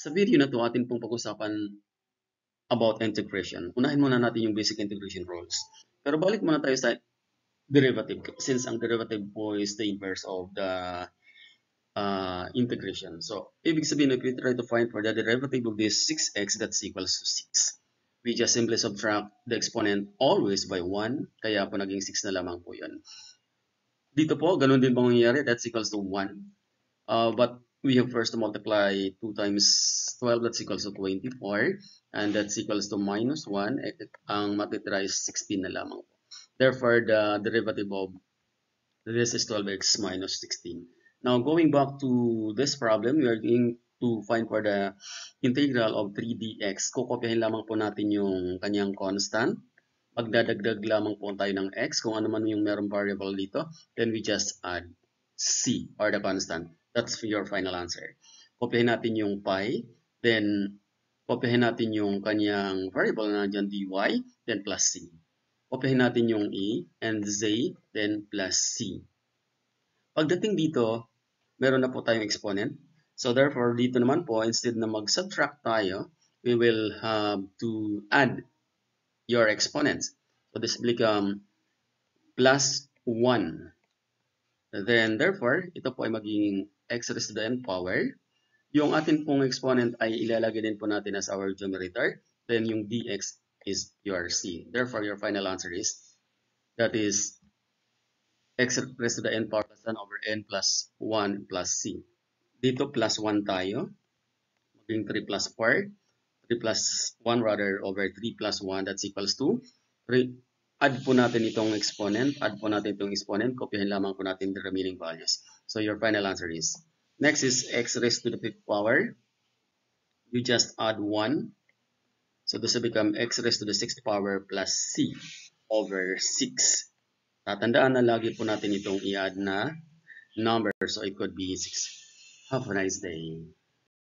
Sa video na to, atin pong pag-usapan about integration. Unahin muna natin yung basic integration rules. Pero balik muna tayo sa derivative, since ang derivative po is the inverse of the integration. So, ibig sabihin, if we try to find for the derivative of this 6x, that's equals to 6. We just simply subtract the exponent always by 1, kaya po naging 6 na lamang po yun. Dito po, ganun din po mangyayari, that's equals to 1. But we have first to multiply 2 times 12, that's equals to 24. And that's equals to minus 1. Ang matitira is 16 na lamang po. Therefore, the derivative of this is 12x minus 16. Now, going back to this problem, we are going to find for the integral of 3 dx. Kukopyahin lamang po natin yung kanyang constant. Magdadagdag lamang po tayo ng x. Kung ano man yung merong variable dito, then we just add c or the constant. That's your final answer. Kopyahin natin yung pi, then kopyahin natin yung kanyang variable na dyan dy, then plus c. Kopyahin natin yung e and z, then plus c. Pagdating dito, meron na po tayong exponent. So therefore, dito naman po, instead na mag-subtract tayo, we will have to add your exponents. So this will become plus 1. Then therefore, ito po ay magiging x raised to the n power. Yung atin pong exponent ay ilalagay din po natin as our numerator. Then yung dx is your c. Therefore, your final answer is, that is x raised to the n power plus 1 over n plus 1 plus c. Dito plus 1 tayo. Maging 3 plus 4. 3 plus 1 rather over 3 plus 1, that's equals to 3. Add po natin itong exponent. Add po natin itong exponent. Kopyahin lamang po natin the remaining values. So your final answer is, next is x raised to the 5th power. You just add 1. So this will become x raised to the 6th power plus c over 6. Tatandaan na lagi po natin itong i-add na number. So it could be 6. Have a nice day.